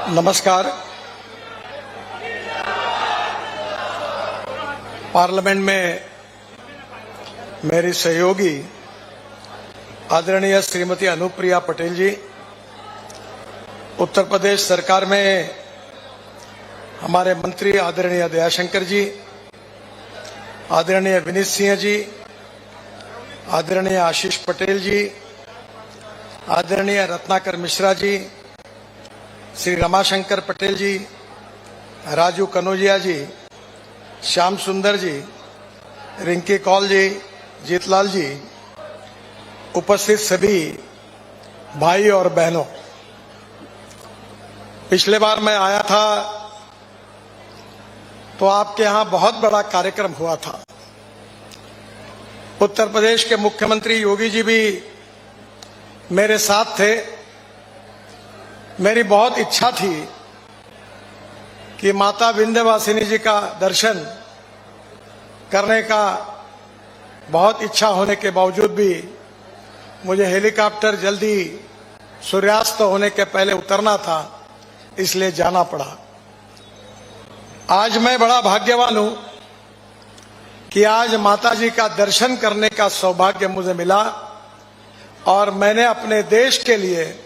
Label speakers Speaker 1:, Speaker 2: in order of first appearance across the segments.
Speaker 1: नमस्कार। पार्लियामेंट में मेरी सहयोगी आदरणीय श्रीमती अनुप्रिया पटेल जी, उत्तर प्रदेश सरकार में हमारे मंत्री आदरणीय दयाशंकर जी, आदरणीय विनीत सिंह जी, आदरणीय आशीष पटेल जी, आदरणीय रत्नाकर मिश्रा जी, श्री रमाशंकर पटेल जी, राजू कनौजिया जी, श्याम सुंदर जी, रिंकी कौल जी, जीतलाल जी, उपस्थित सभी भाई और बहनों, पिछले बार मैं आया था तो आपके यहां बहुत बड़ा कार्यक्रम हुआ था। उत्तर प्रदेश के मुख्यमंत्री योगी जी भी मेरे साथ थे। मेरी बहुत इच्छा थी कि माता विंध्यवासिनी जी का दर्शन करने का बहुत इच्छा होने के बावजूद भी मुझे हेलीकॉप्टर जल्दी सूर्यास्त होने के पहले उतरना था, इसलिए जाना पड़ा। आज मैं बड़ा भाग्यवान हूं कि आज माता जी का दर्शन करने का सौभाग्य मुझे मिला और मैंने अपने देश के लिए,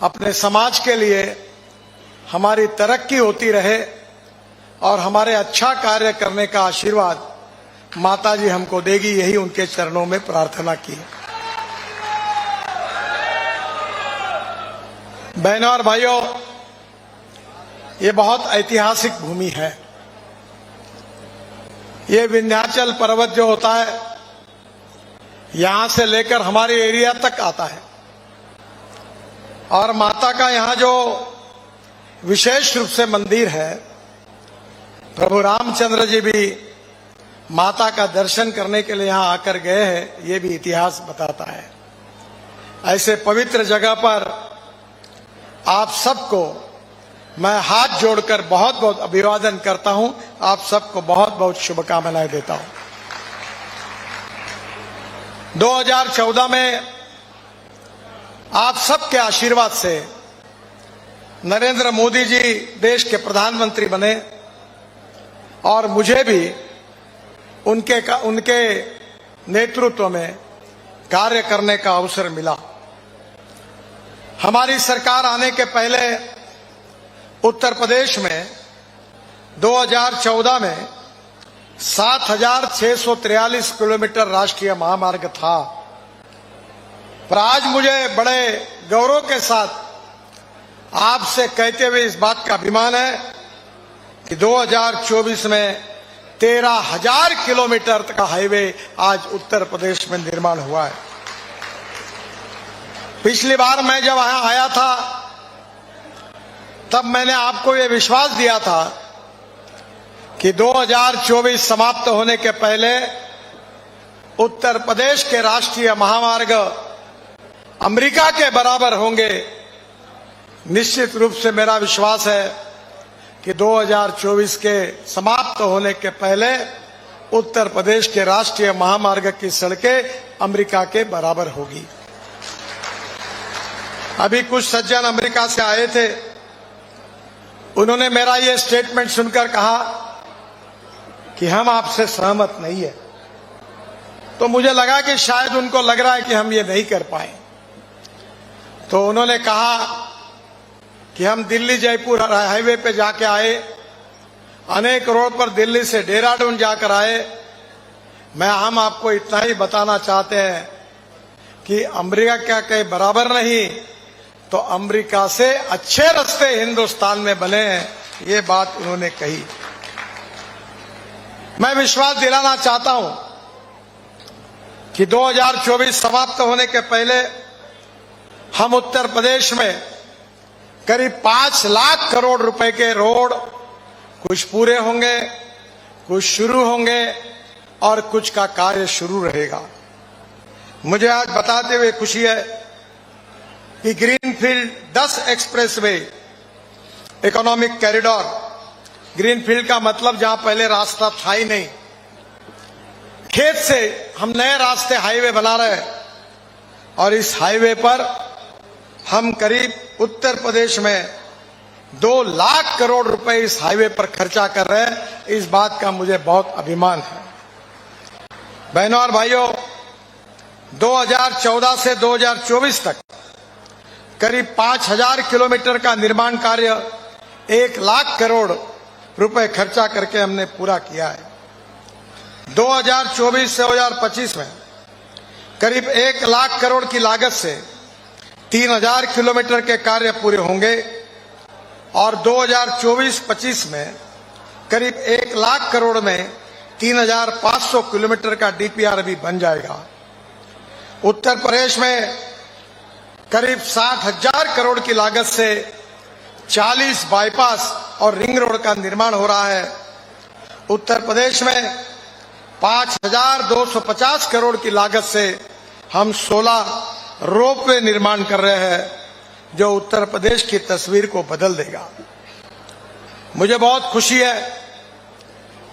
Speaker 1: अपने समाज के लिए हमारी तरक्की होती रहे और हमारे अच्छा कार्य करने का आशीर्वाद माता जी हमको देगी, यही उनके चरणों में प्रार्थना की। बहनों और भाइयों, ये बहुत ऐतिहासिक भूमि है। ये विंध्याचल पर्वत जो होता है, यहां से लेकर हमारे एरिया तक आता है और माता का यहां जो विशेष रूप से मंदिर है, प्रभु रामचंद्र जी भी माता का दर्शन करने के लिए यहां आकर गए हैं, ये भी इतिहास बताता है। ऐसे पवित्र जगह पर आप सबको मैं हाथ जोड़कर बहुत बहुत अभिवादन करता हूं। आप सबको बहुत बहुत शुभकामनाएं देता हूं। 2014 में आप सबके आशीर्वाद से नरेंद्र मोदी जी देश के प्रधानमंत्री बने और मुझे भी उनके नेतृत्व में कार्य करने का अवसर मिला। हमारी सरकार आने के पहले उत्तर प्रदेश में 2014 में 7,643 किलोमीटर राष्ट्रीय महामार्ग था। पर आज मुझे बड़े गौरव के साथ आपसे कहते हुए इस बात का अभिमान है कि 2024 में 13,000 किलोमीटर का हाईवे आज उत्तर प्रदेश में निर्माण हुआ है। पिछली बार मैं जब यहां आया था तब मैंने आपको ये विश्वास दिया था कि 2024 समाप्त होने के पहले उत्तर प्रदेश के राष्ट्रीय महामार्ग अमेरिका के बराबर होंगे। निश्चित रूप से मेरा विश्वास है कि 2024 के समाप्त होने के पहले उत्तर प्रदेश के राष्ट्रीय महामार्ग की सड़कें अमेरिका के बराबर होगी। अभी कुछ सज्जन अमेरिका से आए थे, उन्होंने मेरा ये स्टेटमेंट सुनकर कहा कि हम आपसे सहमत नहीं है। तो मुझे लगा कि शायद उनको लग रहा है कि हम ये नहीं कर पाए। तो उन्होंने कहा कि हम दिल्ली जयपुर हाईवे पे जाके आए, अनेक रोड पर दिल्ली से देहरादून जाकर आए। हम आपको इतना ही बताना चाहते हैं कि अमेरिका के बराबर नहीं तो अमेरिका से अच्छे रास्ते हिंदुस्तान में बने हैं, ये बात उन्होंने कही। मैं विश्वास दिलाना चाहता हूं कि 2024 समाप्त होने के पहले हम उत्तर प्रदेश में करीब 5 लाख करोड़ रुपए के रोड कुछ पूरे होंगे, कुछ शुरू होंगे और कुछ का कार्य शुरू रहेगा। मुझे आज बताते हुए खुशी है कि greenfield 10 expressway economic corridor, greenfield का मतलब जहां पहले रास्ता था ही नहीं, खेत से हम नए रास्ते हाईवे बना रहे हैं और इस हाईवे पर हम करीब उत्तर प्रदेश में 2 लाख करोड़ रुपए इस हाईवे पर खर्चा कर रहे हैं, इस बात का मुझे बहुत अभिमान है। बहनों और भाइयों, 2014 से 2024 तक करीब 5000 किलोमीटर का निर्माण कार्य 1 लाख करोड़ रुपए खर्चा करके हमने पूरा किया है। 2024 से 2025 में करीब 1 लाख करोड़ की लागत से 3000 किलोमीटर के कार्य पूरे होंगे और 2024-25 में करीब 1 लाख करोड़ में 3500 किलोमीटर का डीपीआर भी बन जाएगा। उत्तर प्रदेश में करीब 60,000 करोड़ की लागत से 40 बाईपास और रिंग रोड का निर्माण हो रहा है। उत्तर प्रदेश में 5250 करोड़ की लागत से हम 16 रोपवे निर्माण कर रहे हैं, जो उत्तर प्रदेश की तस्वीर को बदल देगा। मुझे बहुत खुशी है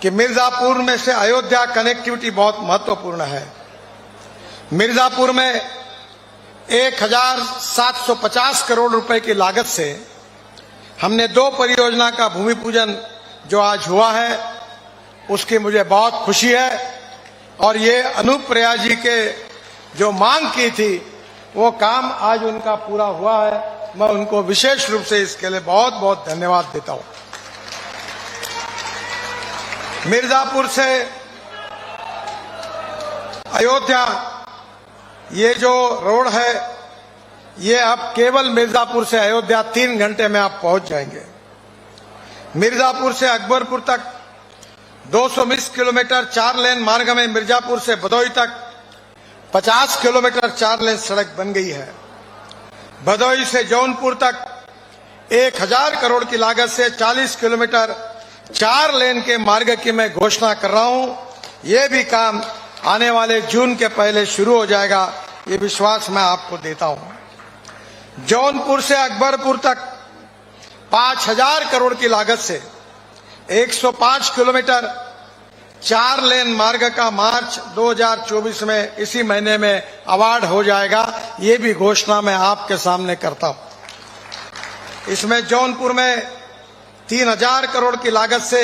Speaker 1: कि मिर्जापुर में से अयोध्या कनेक्टिविटी बहुत महत्वपूर्ण है। मिर्जापुर में 1750 करोड़ रुपए की लागत से हमने 2 परियोजना का भूमि पूजन जो आज हुआ है, उसकी मुझे बहुत खुशी है। और ये अनूप प्रयाग जी के जो मांग की थी, वो काम आज उनका पूरा हुआ है। मैं उनको विशेष रूप से इसके लिए बहुत बहुत धन्यवाद देता हूं। मिर्जापुर से अयोध्या ये जो रोड है, ये अब केवल मिर्जापुर से अयोध्या 3 घंटे में आप पहुंच जाएंगे। मिर्जापुर से अकबरपुर तक 220 किलोमीटर 4 लेन मार्ग में मिर्जापुर से भदोही तक 50 किलोमीटर 4 लेन सड़क बन गई है। भदोही से जौनपुर तक 1000 करोड़ की लागत से 40 किलोमीटर 4 लेन के मार्ग की मैं घोषणा कर रहा हूं। ये भी काम आने वाले जून के पहले शुरू हो जाएगा, ये विश्वास मैं आपको देता हूं। जौनपुर से अकबरपुर तक 5000 करोड़ की लागत से 105 किलोमीटर 4 लेन मार्ग का मार्च 2024 में इसी महीने में अवार्ड हो जाएगा। ये भी घोषणा मैं आपके सामने करता हूं। इसमें जौनपुर में 3000 करोड़ की लागत से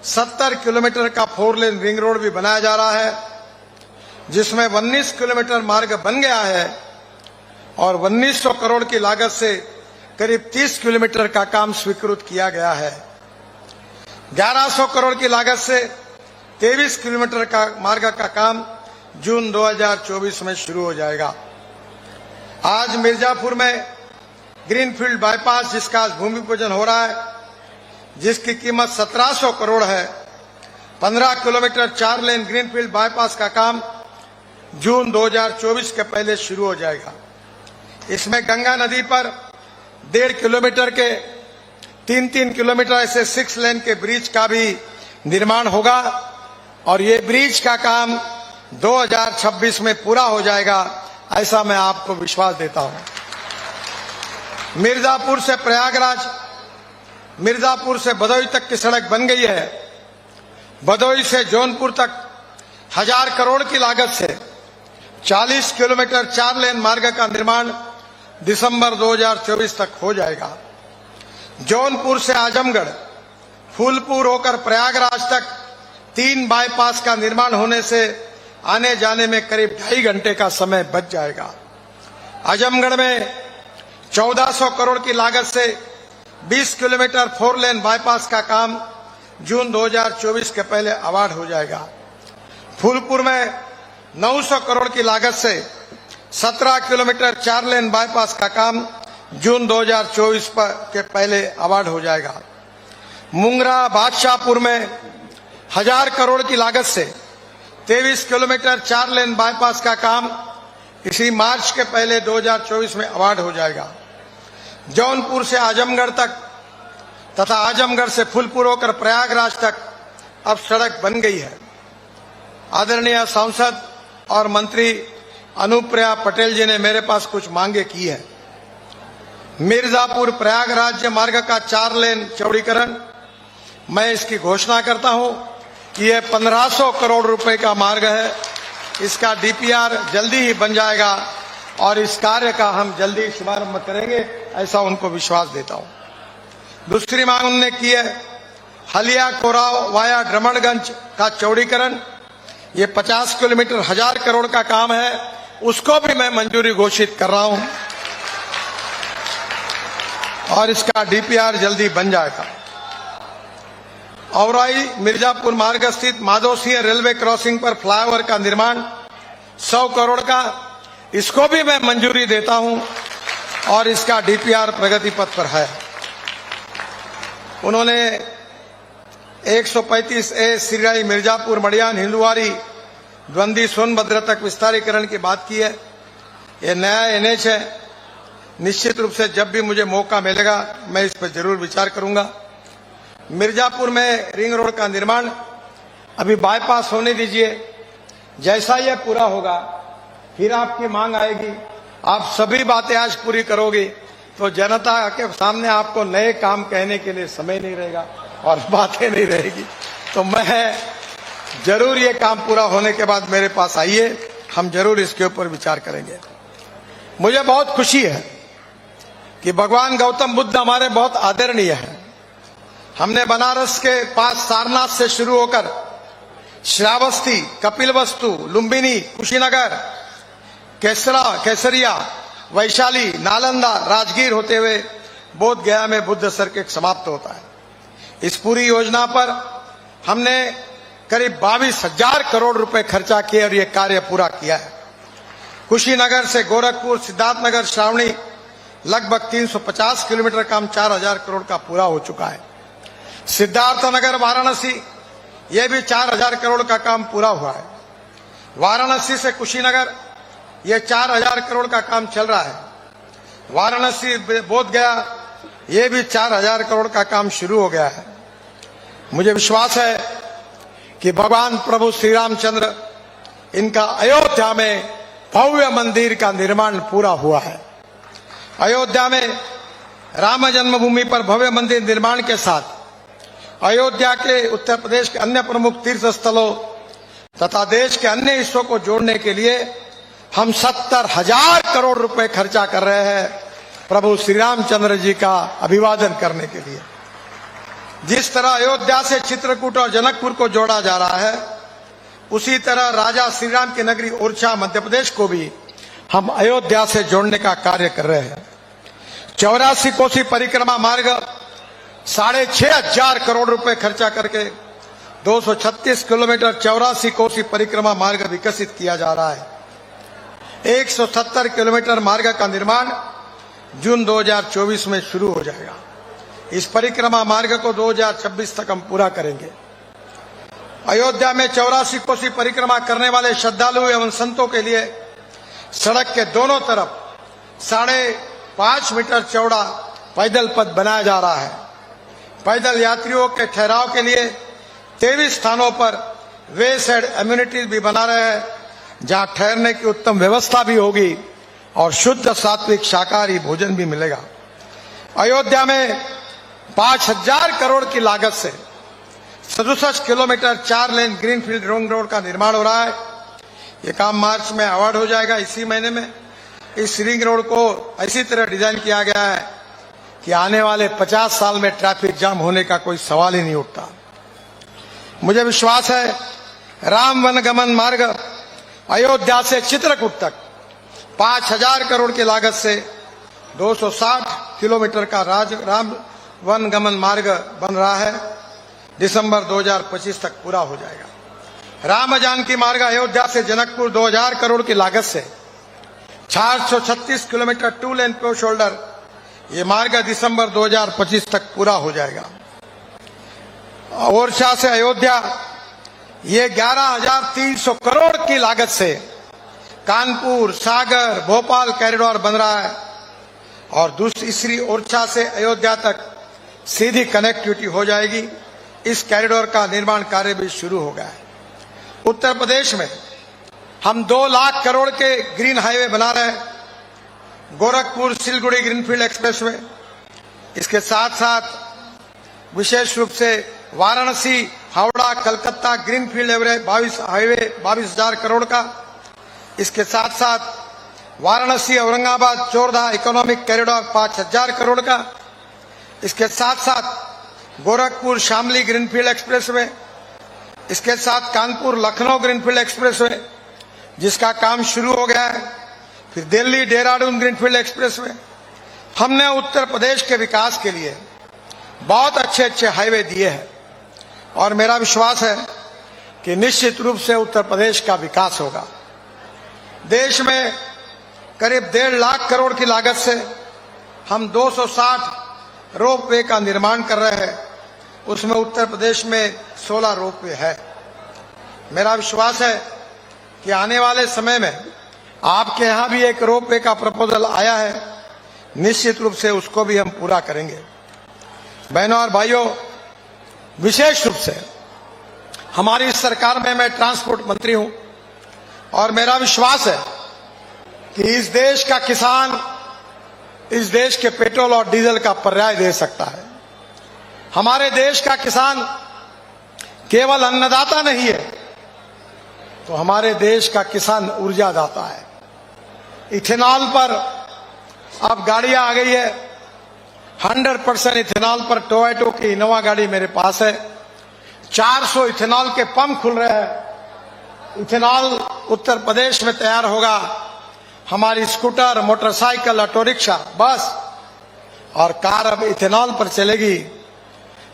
Speaker 1: 70 किलोमीटर का 4 लेन रिंग रोड भी बनाया जा रहा है, जिसमें 19 किलोमीटर मार्ग बन गया है और 1900 करोड़ की लागत से करीब 30 किलोमीटर का काम स्वीकृत किया गया है। 1100 करोड़ की लागत से 23 किलोमीटर का मार्ग का काम जून 2024 में शुरू हो जाएगा। आज मिर्जापुर में ग्रीनफील्ड बाईपास, जिसका आज भूमि पूजन हो रहा है, जिसकी कीमत 1700 करोड़ है, 15 किलोमीटर 4 लेन ग्रीनफील्ड बाईपास का काम जून 2024 के पहले शुरू हो जाएगा। इसमें गंगा नदी पर 1.5 किलोमीटर के 3-3 किलोमीटर ऐसे 6 लेन के ब्रिज का भी निर्माण होगा और ये ब्रिज का काम 2026 में पूरा हो जाएगा, ऐसा मैं आपको विश्वास देता हूं। मिर्जापुर से प्रयागराज, मिर्जापुर से भदोही तक की सड़क बन गई है। भदोही से जौनपुर तक 1000 करोड़ की लागत से 40 किलोमीटर 4 लेन मार्ग का निर्माण दिसंबर 2024 तक हो जाएगा। जौनपुर से आजमगढ़, फूलपुर होकर प्रयागराज तक 3 बाईपास का निर्माण होने से आने जाने में करीब 2.5 घंटे का समय बच जाएगा। आजमगढ़ में 1400 करोड़ की लागत से 20 किलोमीटर 4 लेन बाईपास का काम जून 2024 के पहले अवार्ड हो जाएगा। फूलपुर में 900 करोड़ की लागत से 17 किलोमीटर 4 लेन बाईपास का काम जून 2024 के पहले अवार्ड हो जाएगा। मुंगरा बादशाहपुर में 1000 करोड़ की लागत से 23 किलोमीटर 4 लेन बाईपास का काम इसी मार्च के पहले 2024 में अवार्ड हो जाएगा। जौनपुर से आजमगढ़ तक तथा आजमगढ़ से फूलपुर होकर प्रयागराज तक अब सड़क बन गई है। आदरणीय सांसद और मंत्री अनुप्रिया पटेल जी ने मेरे पास कुछ मांगे की है। मिर्जापुर प्रयागराज मार्ग का 4 लेन चौड़ीकरण, मैं इसकी घोषणा करता हूं कि यह 1500 करोड़ रुपए का मार्ग है। इसका डीपीआर जल्दी ही बन जाएगा और इस कार्य का हम जल्दी शुभारंभ करेंगे, ऐसा उनको विश्वास देता हूं। दूसरी मांग उन्होंने की है हलिया कोराव वाया ड्रमणगंज का चौड़ीकरण। ये 50 किलोमीटर 1000 करोड़ का काम है, उसको भी मैं मंजूरी घोषित कर रहा हूं और इसका डीपीआर जल्दी बन जाएगा। औराई मिर्जापुर मार्ग स्थित माधोसिंह रेलवे क्रॉसिंग पर फ्लाईओवर का निर्माण 100 करोड़ का, इसको भी मैं मंजूरी देता हूं और इसका डीपीआर प्रगति पथ पर है। उन्होंने 135A सिराई मिर्जापुर मडियान हिंदुवारी द्वंदी सोनभद्र तक विस्तारीकरण की बात की है। यह नया एनएच है, निश्चित रूप से जब भी मुझे मौका मिलेगा मैं इस पर जरूर विचार करूंगा। मिर्जापुर में रिंग रोड का निर्माण अभी बाईपास होने दीजिए, जैसा यह पूरा होगा फिर आपकी मांग आएगी, आप सभी बातें आज पूरी करोगे तो जनता के सामने आपको नए काम कहने के लिए समय नहीं रहेगा और बातें नहीं रहेगी। तो मैं जरूर ये काम पूरा होने के बाद मेरे पास आइए, हम जरूर इसके ऊपर विचार करेंगे। मुझे बहुत खुशी है कि भगवान गौतम बुद्ध हमारे बहुत आदरणीय हैं। हमने बनारस के पास सारनाथ से शुरू होकर श्रावस्ती, कपिलवस्तु, लुम्बिनी, कुशीनगर, केसरिया, वैशाली, नालंदा, राजगीर होते हुए बोध गया में बुद्ध सर्किट समाप्त होता है। इस पूरी योजना पर हमने करीब 22,000 करोड़ रुपए खर्चा किए और ये कार्य पूरा किया है। कुशीनगर से गोरखपुर, सिद्धार्थनगर, श्रावणी लगभग 350 किलोमीटर काम 4000 करोड़ का पूरा हो चुका है। सिद्धार्थनगर वाराणसी ये भी 4000 करोड़ का काम पूरा हुआ है। वाराणसी से कुशीनगर ये 4000 करोड़ का काम चल रहा है। वाराणसी बोध गया ये भी 4000 करोड़ का काम शुरू हो गया है। मुझे विश्वास है कि भगवान प्रभु श्री रामचंद्र इनका अयोध्या में भव्य मंदिर का निर्माण पूरा हुआ है। अयोध्या में राम जन्मभूमि पर भव्य मंदिर निर्माण के साथ अयोध्या के उत्तर प्रदेश के अन्य प्रमुख तीर्थ स्थलों तथा देश के अन्य हिस्सों को जोड़ने के लिए हम 70,000 करोड़ रुपए खर्चा कर रहे हैं प्रभु श्री रामचंद्र जी का अभिवादन करने के लिए। जिस तरह अयोध्या से चित्रकूट और जनकपुर को जोड़ा जा रहा है, उसी तरह राजा श्री राम की नगरी ओरछा मध्य प्रदेश को भी हम अयोध्या से जोड़ने का कार्य कर रहे हैं। 84 कोसी परिक्रमा मार्ग 6,500 करोड़ रुपए खर्चा करके 236 किलोमीटर 84 कोसी परिक्रमा मार्ग विकसित किया जा रहा है। 170 किलोमीटर मार्ग का निर्माण जून 2024 में शुरू हो जाएगा। इस परिक्रमा मार्ग को 2026 तक हम पूरा करेंगे। अयोध्या में 84 कोसी परिक्रमा करने वाले श्रद्धालु एवं संतों के लिए सड़क के दोनों तरफ 5.5 मीटर चौड़ा पैदल पथ बनाया जा रहा है। पैदल यात्रियों के ठहराव के लिए 23 स्थानों पर वे साइड एम्यूनिटीज भी बना रहे हैं, जहां ठहरने की उत्तम व्यवस्था भी होगी और शुद्ध सात्विक शाकाहारी भोजन भी मिलेगा। अयोध्या में 5,000 करोड़ की लागत से 67 kilometre 4 lane greenfield ring road का निर्माण हो रहा है। ये काम मार्च में अवार्ड हो जाएगा, इसी महीने में। इस रिंग रोड को ऐसी तरह डिजाइन किया गया है कि आने वाले 50 साल में ट्रैफिक जाम होने का कोई सवाल ही नहीं उठता। मुझे विश्वास है राम वनगमन मार्ग अयोध्या से चित्रकूट तक 5,000 करोड़ की लागत से 260 किलोमीटर का राम वनगमन मार्ग बन रहा है, दिसंबर 2025 तक पूरा हो जाएगा। राम जानकी मार्ग अयोध्या से जनकपुर 2000 करोड़ की लागत से 436 किलोमीटर 2 लेन पे शोल्डर ये मार्ग दिसंबर 2025 तक पूरा हो जाएगा। ओरछा से अयोध्या ये 11,300 करोड़ की लागत से कानपुर, सागर, भोपाल कॉरिडोर बन रहा है और दूसरी ओरछा से अयोध्या तक सीधी कनेक्टिविटी हो जाएगी। इस कॉरिडोर का निर्माण कार्य भी शुरू हो गया है। उत्तर प्रदेश में हम 2 लाख करोड़ के ग्रीन हाईवे बना रहे हैं, गोरखपुर सिलगुड़ी ग्रीनफील्ड एक्सप्रेसवे। इसके साथ साथ विशेष रूप से वाराणसी, हावड़ा, कलकत्ता ग्रीनफील्ड एवरेज 22,000 करोड़ का। इसके साथ साथ वाराणसी, औरंगाबाद, चोरधा इकोनॉमिक कॉरिडोर 5,000 करोड़ का। इसके साथ साथ गोरखपुर शामली ग्रीनफील्ड एक्सप्रेसवे, इसके साथ कानपुर लखनऊ ग्रीनफील्ड एक्सप्रेसवे जिसका काम शुरू हो गया है, फिर दिल्ली देहरादून ग्रीनफील्ड एक्सप्रेसवे। हमने उत्तर प्रदेश के विकास के लिए बहुत अच्छे अच्छे हाईवे दिए हैं और मेरा विश्वास है कि निश्चित रूप से उत्तर प्रदेश का विकास होगा। देश में करीब 1.5 लाख करोड़ की लागत से हम 260 रोपवे का निर्माण कर रहे हैं, उसमें उत्तर प्रदेश में 16 रोपवे है। मेरा विश्वास है कि आने वाले समय में आपके यहां भी एक रोपवे का प्रपोजल आया है, निश्चित रूप से उसको भी हम पूरा करेंगे। बहनों और भाइयों, विशेष रूप से हमारी सरकार में मैं ट्रांसपोर्ट मंत्री हूं और मेरा विश्वास है कि इस देश का किसान इस देश के पेट्रोल और डीजल का पर्याय दे सकता है। हमारे देश का किसान केवल अन्नदाता नहीं है, तो हमारे देश का किसान ऊर्जादाता है। इथेनॉल पर अब गाड़ियां आ गई है, 100% इथेनॉल पर टोयोटा की इनोवा गाड़ी मेरे पास है। 400 इथेनॉल के पंप खुल रहे हैं। इथेनॉल उत्तर प्रदेश में तैयार होगा। हमारी स्कूटर, मोटरसाइकिल, ऑटो रिक्शा, बस और कार अब इथेनॉल पर चलेगी।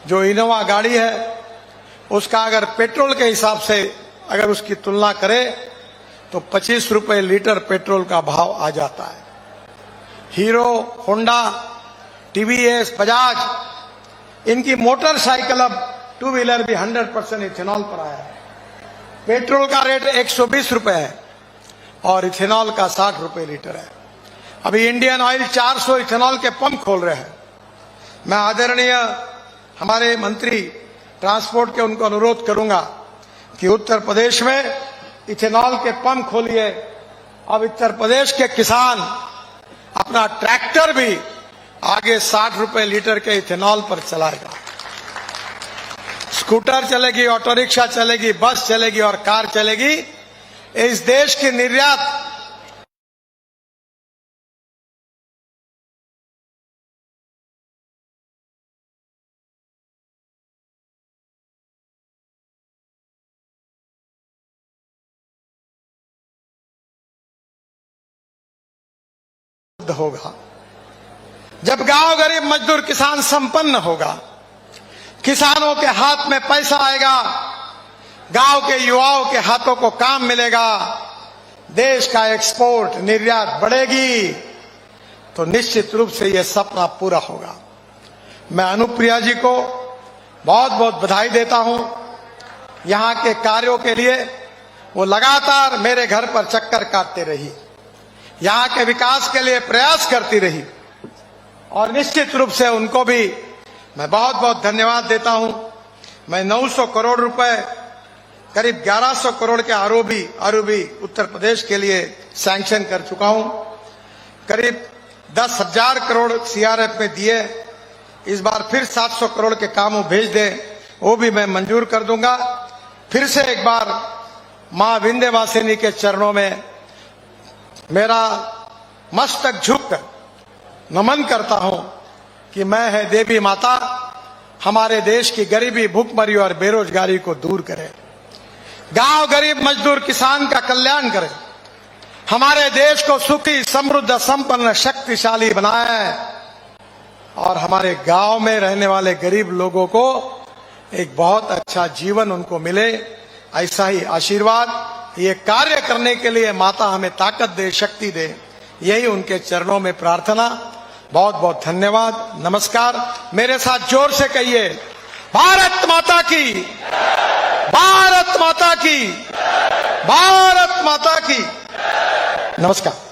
Speaker 1: जो इनोवा गाड़ी है उसका अगर पेट्रोल के हिसाब से अगर उसकी तुलना करें तो 25 रुपए लीटर पेट्रोल का भाव आ जाता है। हीरो, होंडा, टीवीएस, बजाज, इनकी मोटरसाइकिल अब टू व्हीलर भी 100% इथेनॉल पर आया है। पेट्रोल का रेट 120 रुपए है और इथेनॉल का 60 रुपए लीटर है। अभी इंडियन ऑयल 400 इथेनॉल के पंप खोल रहे हैं। मैं आदरणीय हमारे मंत्री ट्रांसपोर्ट के उनको अनुरोध करूंगा कि उत्तर प्रदेश में इथेनॉल के पंप खोलिए। अब उत्तर प्रदेश के किसान अपना ट्रैक्टर भी आगे 60 रुपए लीटर के इथेनॉल पर चलाएगा। स्कूटर चलेगी, ऑटो रिक्शा चलेगी, बस चलेगी और कार चलेगी। इस देश की निर्यात होगा जब गांव गरीब मजदूर किसान संपन्न होगा, किसानों के हाथ में पैसा आएगा, गांव के युवाओं के हाथों को काम मिलेगा, देश का एक्सपोर्ट निर्यात बढ़ेगी, तो निश्चित रूप से यह सपना पूरा होगा। मैं अनुप्रिया जी को बहुत बहुत बधाई देता हूं। यहां के कार्यों के लिए वो लगातार मेरे घर पर चक्कर काटते रही, यहां के विकास के लिए प्रयास करती रही और निश्चित रूप से उनको भी मैं बहुत बहुत धन्यवाद देता हूं। मैं 900 करोड़ रुपए, करीब 1100 करोड़ के आरओबी उत्तर प्रदेश के लिए सैंक्शन कर चुका हूं। करीब 10,000 करोड़ सीआरएफ में दिए। इस बार फिर 700 करोड़ के काम भेज दें, वो भी मैं मंजूर कर दूंगा। फिर से एक बार मां विंध्यवासिनी के चरणों में मेरा मस्तक झुककर नमन करता हूं कि मैं है देवी माता, हमारे देश की गरीबी, भूखमरी और बेरोजगारी को दूर करे, गांव गरीब मजदूर किसान का कल्याण करे, हमारे देश को सुखी, समृद्ध, संपन्न, शक्तिशाली बनाए और हमारे गांव में रहने वाले गरीब लोगों को एक बहुत अच्छा जीवन उनको मिले। ऐसा ही आशीर्वाद, ये कार्य करने के लिए माता हमें ताकत दे, शक्ति दे, यही उनके चरणों में प्रार्थना। बहुत बहुत धन्यवाद, नमस्कार। मेरे साथ जोर से कहिए, भारत माता की, भारत माता की, भारत माता की। नमस्कार।